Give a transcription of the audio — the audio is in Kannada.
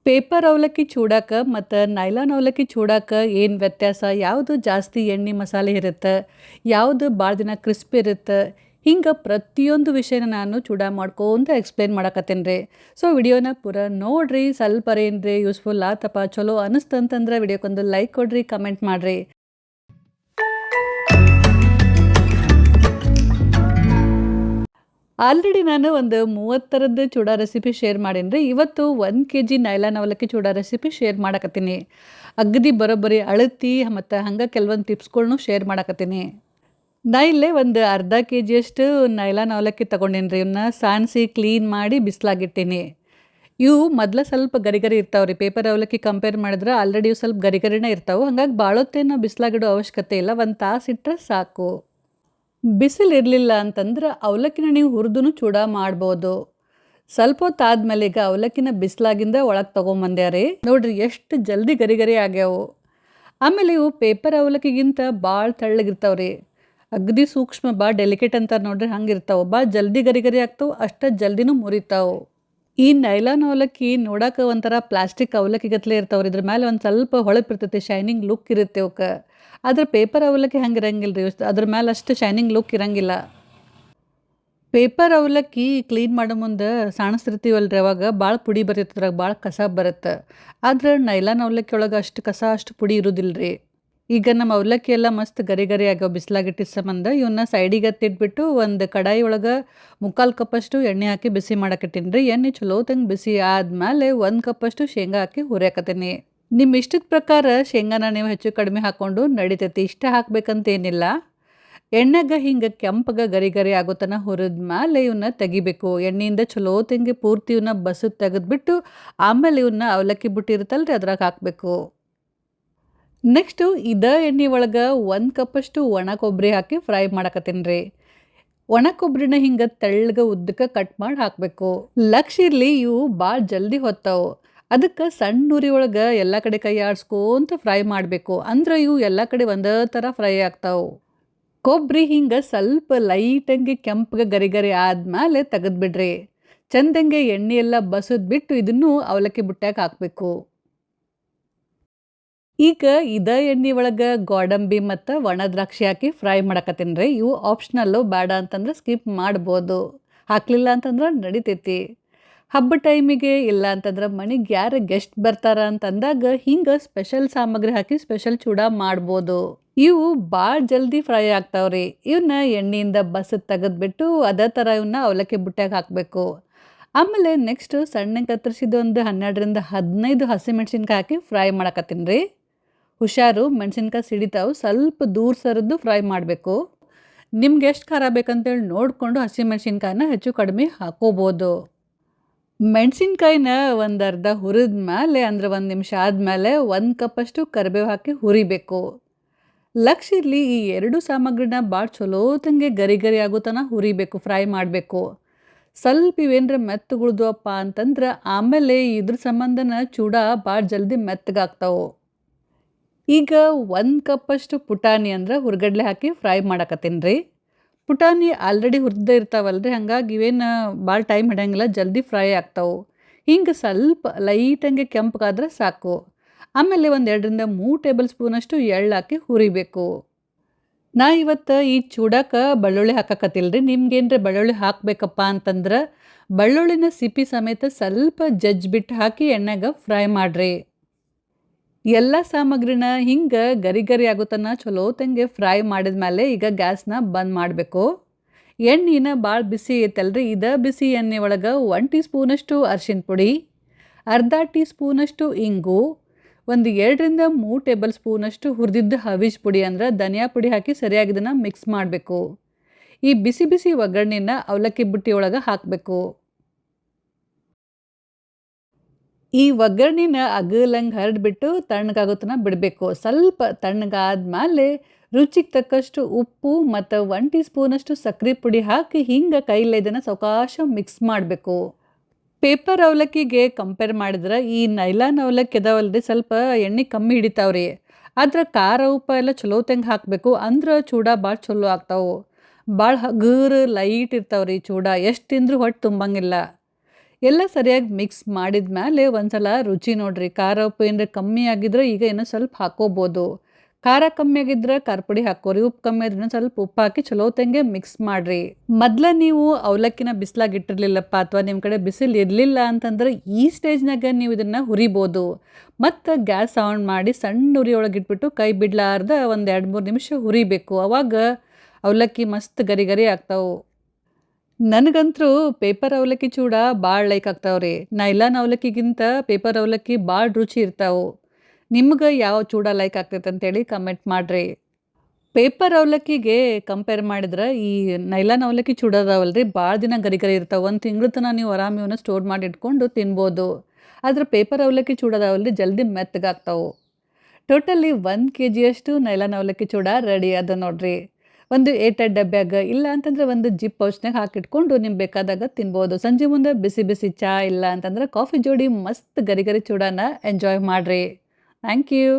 ಪೇಪರ್ ಅವಲಕ್ಕಿ ಚೂಡಾಕ ಮತ್ತು ನೈಲಾನ್ ಅವಲಕ್ಕಿ ಚೂಡಾಕ ಏನು ವ್ಯತ್ಯಾಸ? ಯಾವುದು ಜಾಸ್ತಿ ಎಣ್ಣೆ ಮಸಾಲೆ ಇರುತ್ತೆ? ಯಾವುದು ಭಾಳ ದಿನ ಕ್ರಿಸ್ಪಿ ಇರುತ್ತೆ? ಹಿಂಗೆ ಪ್ರತಿಯೊಂದು ವಿಷಯನ ನಾನು ಚೂಡಾ ಮಾಡ್ಕೊಂತ ಎಕ್ಸ್ಪ್ಲೇನ್ ಮಾಡಕತ್ತೇನೆ ರೀ. ಸೊ ವಿಡಿಯೋನ ಪೂರ ನೋಡ್ರಿ. ಸ್ವಲ್ಪ ಏನ್ರಿ ಯೂಸ್ಫುಲ್ ಆತಪ್ಪ, ಚಲೋ ಅನಿಸ್ತಂತಂದ್ರೆ ವಿಡಿಯೋಕ್ಕೊಂದು ಲೈಕ್ ಕೊಡ್ರಿ, ಕಮೆಂಟ್ ಮಾಡಿರಿ. ಆಲ್ರೆಡಿ ನಾನು ಒಂದು 30 ಥರದ್ದು ಚೂಡಾ ರೆಸಿಪಿ ಶೇರ್ ಮಾಡೀನಿ ರೀ. ಇವತ್ತು 1 kg ನೈಲಾನ್ ಅವಲಕ್ಕಿ ಚೂಡಾ ರೆಸಿಪಿ ಶೇರ್ ಮಾಡಕತ್ತೀನಿ. ಅಗದಿ ಬರೋಬ್ಬರಿ ಅಳತಿ ಮತ್ತು ಹಂಗೆ ಕೆಲವೊಂದು ಟಿಪ್ಸ್ಗಳ್ನು ಶೇರ್ ಮಾಡಕತ್ತೀನಿ. ನಾ ಇಲ್ಲೇ ಒಂದು ಅರ್ಧ kgಯಷ್ಟು ನೈಲಾನ್ ಅವಲಕ್ಕಿ ತೊಗೊಂಡೀನಿ ರೀ. ಇವನ್ನ ಸಾಣಿಸಿ ಕ್ಲೀನ್ ಮಾಡಿ ಬಿಸಿಲಾಗಿಟ್ಟೀನಿ. ಇವು ಮೊದಲ ಸ್ವಲ್ಪ ಗರಿ ಇರ್ತಾವೆ ರೀ. ಪೇಪರ್ ಅವಲಕ್ಕಿ ಕಂಪೇರ್ ಮಾಡಿದ್ರೆ ಆಲ್ರೆಡಿ ಇವು ಸ್ವಲ್ಪ ಗರಿನೇ ಇರ್ತಾವೆ. ಹಂಗಾಗಿ ಭಾಳೊತ್ತೇನು ಬಿಸಿಲಾಗಿಡೋ ಅವಶ್ಯಕತೆ ಇಲ್ಲ. 1 ತಾಸು ಇಟ್ಟರೆ ಸಾಕು. ಬಿಸಿಲಿರಲಿಲ್ಲ ಅಂತಂದ್ರೆ ಅವಲಕ್ಕಿನ ನೀವು ಹುರಿದು ಚೂಡಾ ಮಾಡ್ಬೋದು. ಸ್ವಲ್ಪ ಹೊತ್ತಾದ್ಮೇಲೆ ಈಗ ಅವಲಕ್ಕಿನ ಬಿಸಿಲಾಗಿಂದ ಒಳಗೆ ತೊಗೊಂಬಂದ್ಯಾ ರೀ. ನೋಡ್ರಿ ಎಷ್ಟು ಜಲ್ದಿ ಗರಿ ಆಗ್ಯಾವು. ಆಮೇಲೆ ಇವು ಪೇಪರ್ ಅವಲಕ್ಕಿಗಿಂತ ಭಾಳ ತೆಳ್ಳಗಿರ್ತಾವೆ ರೀ. ಅಗದಿ ಸೂಕ್ಷ್ಮ, ಭಾಳ ಡೆಲಿಕೇಟ್ ಅಂತಾರೆ ನೋಡ್ರಿ, ಹಂಗೆ ಇರ್ತಾವೆ. ಭಾಳ ಜಲ್ದಿ ಗರಿ ಆಗ್ತಾವೆ, ಅಷ್ಟು ಜಲ್ದಿನೂ ಮುರಿತಾವೆ. ಈ ನೈಲಾನ್ ಅವಲಕ್ಕಿ ನೋಡೋಕೆ ಒಂಥರ ಪ್ಲಾಸ್ಟಿಕ್ ಅವಲಕ್ಕಿಗತ್ಲೆ ಇರ್ತಾವ್ರಿ. ಇದ್ರ ಮೇಲೆ ಒಂದು ಸ್ವಲ್ಪ ಹೊಳಪಿರ್ತೈತಿ, ಶೈನಿಂಗ್ ಲುಕ್ ಇರುತ್ತೆ ಅವಕ್ಕೆ. ಆದ್ರೆ ಪೇಪರ್ ಅವಲಕ್ಕಿ ಹಂಗೆ ಇರಂಗಿಲ್ಲ ರೀ. ಅದ್ರ ಮೇಲೆ ಅಷ್ಟು ಶೈನಿಂಗ್ ಲುಕ್ ಇರಂಗಿಲ್ಲ. ಪೇಪರ್ ಅವಲಕ್ಕಿ ಕ್ಲೀನ್ ಮಾಡೋ ಮುಂದೆ ಸಾಣಿಸ್ತಿರ್ತೀವಲ್ರಿ, ಅವಾಗ ಭಾಳ ಪುಡಿ ಬರ್ತೈತೆ, ಅದ್ರಾಗ ಭಾಳ ಕಸ ಬರುತ್ತೆ. ಆದ್ರೆ ನೈಲಾನ್ ಅವಲಕ್ಕಿ ಒಳಗೆ ಅಷ್ಟು ಕಸ, ಅಷ್ಟು ಪುಡಿ ಇರೋದಿಲ್ಲ ರೀ. ಈಗ ನಮ್ಮ ಅವಲಕ್ಕಿ ಎಲ್ಲ ಮಸ್ತ್ ಗರಿ ಆಗ್ಯಾವ ಬಿಸಿಲಾಗಿಟ್ಟಿದ್ದ ಸಂಬಂಧ. ಇವನ್ನ ಸೈಡಿಗೆ ಎತ್ತಿಟ್ಬಿಟ್ಟು ಒಂದು ಕಡಾಯಿ ಒಳಗೆ 3/4 ಕಪ್ಪಷ್ಟು ಎಣ್ಣೆ ಹಾಕಿ ಬಿಸಿ ಮಾಡಕತ್ತೀನಿ ರೀ. ಎಣ್ಣೆ ಚಲೋ ತಂಗೆ ಬಿಸಿ ಆದಮೇಲೆ 1 ಕಪ್ಪಷ್ಟು ಶೇಂಗಾ ಹಾಕಿ ಹುರಿಯಾಕತ್ತೀನಿ. ನಿಮ್ಮ ಇಷ್ಟದ ಪ್ರಕಾರ ಶೇಂಗಾನ ನೀವು ಹೆಚ್ಚು ಕಡಿಮೆ ಹಾಕ್ಕೊಂಡು ನಡಿತೈತಿ. ಇಷ್ಟ ಹಾಕ್ಬೇಕಂತೇನಿಲ್ಲ. ಎಣ್ಣೆಗೆ ಹಿಂಗೆ ಕೆಂಪಗೆ ಗರಿ ಆಗೋ ತನಕ ಹುರಿದ್ಮೇಲೆ ಇವನ್ನ ತೆಗಿಬೇಕು. ಎಣ್ಣೆಯಿಂದ ಚಲೋ ತಂಗಿ ಪೂರ್ತಿ ಇವನ್ನ ಬಸದು ತೆಗೆದ್ಬಿಟ್ಟು ಆಮೇಲೆ ಇವನ್ನ ಅವಲಕ್ಕಿ ಬುಟ್ಟಿ ಇರುತ್ತಲ್ರಿ ಅದ್ರಾಗ ಹಾಕಬೇಕು. ನೆಕ್ಸ್ಟು ಇದೇ ಎಣ್ಣೆ ಒಳಗೆ 1 ಕಪ್ಪಷ್ಟು ಒಣ ಕೊಬ್ಬರಿ ಹಾಕಿ ಫ್ರೈ ಮಾಡಕತ್ತೀನಿ ರೀ. ಒಣ ಕೊಬ್ಬರಿನ ಹಿಂಗೆ ತೆಳ್ಳಗೆ ಉದ್ದಕ್ಕೆ ಕಟ್ ಮಾಡಿ ಹಾಕಬೇಕು. ಲಕ್ಷ ಇರಲಿ, ಇವು ಭಾಳ ಜಲ್ದಿ ಹೊತ್ತಾವು. ಅದಕ್ಕೆ ಸಣ್ಣ ಉರಿ ಒಳಗೆ ಎಲ್ಲ ಕಡೆ ಕೈ ಆಡಿಸ್ಕೊಂತ ಫ್ರೈ ಮಾಡಬೇಕು. ಅಂದ್ರೆ ಇವು ಎಲ್ಲ ಕಡೆ ಒಂದೇ ಥರ ಫ್ರೈ ಆಗ್ತಾವೆ. ಕೊಬ್ಬರಿ ಹಿಂಗೆ ಸ್ವಲ್ಪ ಲೈಟಂಗೆ ಕೆಂಪಗೆ ಗರಿ ಆದಮೇಲೆ ತೆಗೆದ್ಬಿಡ್ರಿ. ಚಂದಂಗೆ ಎಣ್ಣೆ ಎಲ್ಲ ಬಸದ್ಬಿಟ್ಟು ಇದನ್ನು ಅವಲಕ್ಕಿ ಬುಟ್ಟ್ಯಾಗ ಹಾಕಬೇಕು. ಈಗ ಇದೇ ಎಣ್ಣೆ ಒಳಗೆ ಗೋಡಂಬಿ ಮತ್ತು ಒಣ ದ್ರಾಕ್ಷಿ ಹಾಕಿ ಫ್ರೈ ಮಾಡಕತ್ತೀನಿ ರೀ. ಇವು ಆಪ್ಷನಲ್ಲು, ಬೇಡ ಅಂತಂದ್ರೆ ಸ್ಕಿಪ್ ಮಾಡ್ಬೋದು. ಹಾಕಲಿಲ್ಲ ಅಂತಂದ್ರೆ ನಡಿತೈತಿ. ಹಬ್ಬ ಟೈಮಿಗೆ ಇಲ್ಲ ಅಂತಂದ್ರೆ ಮನೆಗೆ ಯಾರು ಗೆಸ್ಟ್ ಬರ್ತಾರ ಅಂತಂದಾಗ ಹಿಂಗೆ ಸ್ಪೆಷಲ್ ಸಾಮಗ್ರಿ ಹಾಕಿ ಸ್ಪೆಷಲ್ ಚೂಡಾ ಮಾಡ್ಬೋದು. ಇವು ಭಾಳ ಜಲ್ದಿ ಫ್ರೈ ಆಗ್ತಾವ್ರಿ. ಇವನ್ನ ಎಣ್ಣೆಯಿಂದ ಬಸದು ತೆಗೆದ್ಬಿಟ್ಟು ಅದೇ ಥರ ಇವನ್ನ ಅವಲಕ್ಕಿ ಬುಟ್ಟ್ಯಾಗ ಹಾಕಬೇಕು. ಆಮೇಲೆ ನೆಕ್ಸ್ಟು ಸಣ್ಣಗೆ ಕತ್ತರಿಸಿದ ಒಂದು 12ರಿಂದ 15 ಹಸಿಮೆಣ್ಸಿನ್ಕಾಯಿ ಹಾಕಿ ಫ್ರೈ ಮಾಡಕತ್ತೀನಿ ರೀ. ಹುಷಾರು, ಮೆಣಸಿನ್ಕಾಯಿ ಸಿಡಿತಾವೆ, ಸ್ವಲ್ಪ ದೂರ ಸರಿದು ಫ್ರೈ ಮಾಡಬೇಕು. ನಿಮ್ಗೆ ಎಷ್ಟು ಖಾರ ಬೇಕಂತೇಳಿ ನೋಡಿಕೊಂಡು ಹಸಿಮೆಣ್ಸಿನ್ಕಾಯಿನ ಹೆಚ್ಚು ಕಡಿಮೆ ಹಾಕೋಬೋದು. ಮೆಣಸಿನ್ಕಾಯಿನ ಒಂದು ಅರ್ಧ ಹುರಿದ ಮೇಲೆ, ಅಂದ್ರೆ 1 ನಿಮಿಷ ಆದಮೇಲೆ 1 ಕಪ್ಪಷ್ಟು ಕರಿಬೇವು ಹಾಕಿ ಹುರಿಬೇಕು. ಲಕ್ಷ ಇರಲಿ, ಈ 2 ಸಾಮಗ್ರಿನ ಭಾಳ ಚಲೋ ತಂಗೆ ಗರಿ ಆಗೋ ತನಕ ಹುರಿಬೇಕು, ಫ್ರೈ ಮಾಡಬೇಕು. ಸ್ವಲ್ಪ ಇವೇನ್ರ ಮೆತ್ತಗುಳ್ದುವಪ್ಪ ಅಂತಂದ್ರೆ ಆಮೇಲೆ ಇದ್ರ ಸಂಬಂಧನ ಚೂಡಾ ಭಾಳ ಜಲ್ದಿ ಮೆತ್ತಗಾಗ್ತಾವೆ. ಈಗ 1 ಕಪ್ಪಷ್ಟು ಪುಟಾಣಿ ಅಂದ್ರೆ ಹುರ್ಗಡ್ಲೆ ಹಾಕಿ ಫ್ರೈ ಮಾಡಕತ್ತೀನಿ ರೀ. ಪುಟಾಣಿ ಆಲ್ರೆಡಿ ಹುರಿದೇ ಇರ್ತಾವಲ್ರಿ, ಹಂಗಾಗಿ ಇವೇನು ಭಾಳ ಟೈಮ್ ಹಿಡಿಯಂಗಿಲ್ಲ, ಜಲ್ದಿ ಫ್ರೈ ಆಗ್ತಾವೆ. ಹಿಂಗೆ ಸ್ವಲ್ಪ ಲೈಟಂಗೆ ಕೆಂಪಗಾದ್ರೆ ಸಾಕು. ಆಮೇಲೆ 1 2ರಿಂದ 3 ಟೇಬಲ್ ಸ್ಪೂನಷ್ಟು ಎಳ್ಳು ಹಾಕಿ ಹುರಿಬೇಕು. ನಾ ಇವತ್ತು ಈ ಚೂಡಾಕ ಬೆಳ್ಳುಳ್ಳಿ ಹಾಕಕತ್ತಿಲ್ಲ ರೀ. ನಿಮ್ಗೇನ್ರ ಬೆಳ್ಳುಳ್ಳಿ ಹಾಕಬೇಕಪ್ಪ ಅಂತಂದ್ರೆ ಬೆಳ್ಳುಳ್ಳಿನ ಸಿಪ್ಪಿ ಸಮೇತ ಸ್ವಲ್ಪ ಜಜ್ಜಿಬಿಟ್ಟು ಹಾಕಿ ಎಣ್ಣೆಗೆ ಫ್ರೈ ಮಾಡಿರಿ. ಎಲ್ಲ ಸಾಮಗ್ರಿನ ಹಿಂಗೆ ಗರಿ ಆಗೋ ತನಕ ಚಲೋ ತಂಗೆ ಫ್ರೈ ಮಾಡಿದ್ಮೇಲೆ ಈಗ ಗ್ಯಾಸ್ನ ಬಂದ್ ಮಾಡಬೇಕು. ಎಣ್ಣೆನ ಭಾಳ ಬಿಸಿ ಐತಲ್ರಿ. ಇದೇ ಬಿಸಿ ಎಣ್ಣೆ ಒಳಗೆ 1 ಟೀ ಸ್ಪೂನಷ್ಟು ಅರಿಶಿನ ಪುಡಿ, ಅರ್ಧ ಟೀ ಸ್ಪೂನಷ್ಟು ಇಂಗು, 1 2ರಿಂದ 3 ಟೇಬಲ್ ಸ್ಪೂನಷ್ಟು ಹುರಿದಿದ್ದ ಹವಿಜ್ ಪುಡಿ ಅಂದ್ರೆ ಧನಿಯಾ ಪುಡಿ ಹಾಕಿ ಸರಿಯಾಗಿ ಇದನ್ನು ಮಿಕ್ಸ್ ಮಾಡಬೇಕು. ಈ ಬಿಸಿ ಒಗ್ಗರಣೆನ ಅವಲಕ್ಕಿ ಬುಟ್ಟಿ ಒಳಗೆ ಹಾಕಬೇಕು. ಈ ಒಗ್ಗರಣೆನ ಅಗಲಂಗೆ ಹರಡ್ಬಿಟ್ಟು ತಣ್ಣಗಾಗೋ ತನಕ ಬಿಡಬೇಕು. ಸ್ವಲ್ಪ ತಣ್ಣಗಾದ್ಮೇಲೆ ರುಚಿಗೆ ತಕ್ಕಷ್ಟು ಉಪ್ಪು ಮತ್ತು 1 ಟೀ ಸ್ಪೂನಷ್ಟು ಸಕ್ಕರೆ ಪುಡಿ ಹಾಕಿ ಹಿಂಗೆ ಕೈಲೇ ಇದನ್ನು ಸಾವಕಾಶ ಮಿಕ್ಸ್ ಮಾಡಬೇಕು. ಪೇಪರ್ ಅವಲಕ್ಕಿಗೆ ಕಂಪೇರ್ ಮಾಡಿದ್ರೆ ಈ ನೈಲಾನ್ ಅವಲಕ್ಕಿ ಅದಾವಲ್ರಿ, ಸ್ವಲ್ಪ ಎಣ್ಣೆ ಕಮ್ಮಿ ಹಿಡಿತಾವ್ರಿ. ಆದ್ರೆ ಖಾರ ಉಪ್ಪು ಎಲ್ಲ ಚಲೋ ತಂಗೆ ಹಾಕಬೇಕು, ಅಂದ್ರೆ ಚೂಡಾ ಭಾಳ ಚಲೋ ಆಗ್ತಾವೆ. ಭಾಳ ಹಗುರು ಲೈಟ್ ಇರ್ತಾವ್ರಿ ಚೂಡಾ, ಎಷ್ಟು ತಿಂದ್ರೂ ಹೊಟ್ಟೆ ತುಂಬಂಗಿಲ್ಲ. ಎಲ್ಲ ಸರಿಯಾಗಿ ಮಿಕ್ಸ್ ಮಾಡಿದ ಮ್ಯಾಲೆ ಒಂದ್ಸಲ ರುಚಿ ನೋಡ್ರಿ. ಖಾರ, ಉಪ್ಪು ಏನ್ರ ಕಮ್ಮಿ ಆಗಿದ್ರೆ ಈಗ ಇನ್ನೂ ಸ್ವಲ್ಪ ಹಾಕ್ಕೋಬೋದು. ಖಾರ ಕಮ್ಮಿ ಆಗಿದ್ರೆ ಖಾರ ಪುಡಿ ಹಾಕ್ಕೋರಿ. ಉಪ್ಪು ಕಮ್ಮಿ ಆದ್ರೆ ಇನ್ನೊಂದ್ ಸ್ವಲ್ಪ ಉಪ್ಪು ಹಾಕಿ ಚಲೋತ್ತಂಗೆ ಮಿಕ್ಸ್ ಮಾಡ್ರಿ. ಮೊದ್ಲ ನೀವು ಅವಲಕ್ಕಿನ ಬಿಸ್ಲಾಗ ಇಟ್ಟಿರ್ಲಿಲ್ಲಪ್ಪ ಅಥವಾ ನಿಮ್ಮ ಕಡೆ ಬಿಸಿಲು ಇರಲಿಲ್ಲ ಅಂತಂದ್ರೆ ಈ ಸ್ಟೇಜ್ನಾಗ ನೀವು ಇದನ್ನ ಹುರಿಬೋದು. ಮತ್ತು ಗ್ಯಾಸ್ ಆನ್ ಮಾಡಿ ಸಣ್ಣ ಉರಿ ಒಳಗೆ ಇಟ್ಬಿಟ್ಟು ಕೈ ಬಿಡ್ಲಾರ್ದ ಒಂದು 2-3 ನಿಮಿಷ ಹುರಿಬೇಕು. ಅವಾಗ ಅವಲಕ್ಕಿ ಮಸ್ತ್ ಗರಿ ಗರಿ ಆಗ್ತಾವು. ನನಗಂತೂ ಪೇಪರ್ ಅವಲಕ್ಕಿ ಚೂಡ ಭಾಳ ಲೈಕ್ ಆಗ್ತಾವ್ರಿ. ನೈಲಾನ್ ಅವಲಕ್ಕಿಗಿಂತ ಪೇಪರ್ ಅವಲಕ್ಕಿ ಭಾಳ ರುಚಿ ಇರ್ತಾವು. ನಿಮ್ಗೆ ಯಾವ ಚೂಡ ಲೈಕ್ ಆಗ್ತೈತೆ ಅಂತೇಳಿ ಕಮೆಂಟ್ ಮಾಡ್ರಿ. ಪೇಪರ್ ಅವಲಕ್ಕಿಗೆ ಕಂಪೇರ್ ಮಾಡಿದ್ರೆ ಈ ನೈಲಾನ್ ಅವಲಕ್ಕಿ ಚೂಡ ಅದಾವಲ್ರಿ ಭಾಳ ದಿನ ಗರಿ ಗರಿ ಇರ್ತಾವೆ. 1 ತಿಂಗಳ ತನಕ ನೀವು ಆರಾಮ್ ಇವನ್ನ ಸ್ಟೋರ್ ಮಾಡಿ ಇಟ್ಕೊಂಡು ತಿನ್ಬೋದು. ಆದ್ರೆ ಪೇಪರ್ ಅವಲಕ್ಕಿ ಚೂಡ ಅದಾವಲ್ರಿ ಜಲ್ದಿ ಮೆತ್ತಗಾಗ್ತಾವು. ಟೋಟಲಿ 1 ಕೆಜಿಯಷ್ಟು ನೈಲಾನ್ ಅವಲಕ್ಕಿ ಚೂಡ ರೆಡಿ ಅದ ನೋಡ್ರಿ. ಒಂದು ಏಟೆಡ್ ಡಬ್ಯಾಗ ಇಲ್ಲ ಅಂತಂದ್ರೆ ಒಂದು ಜಿಪ್ ಪೌಚ್ನಾಗ ಹಾಕಿಟ್ಕೊಂಡು ನಿಮ್ಗೆ ಬೇಕಾದಾಗ ತಿನ್ಬೋದು. ಸಂಜೆ ಮುಂದೆ ಬಿಸಿ ಬಿಸಿ ಚಾ ಇಲ್ಲ ಅಂತಂದ್ರೆ ಕಾಫಿ ಜೋಡಿ ಮಸ್ತ್ ಗರಿ ಗರಿ ಚೂಡನ ಎಂಜಾಯ್ ಮಾಡ್ರಿ. Thank you.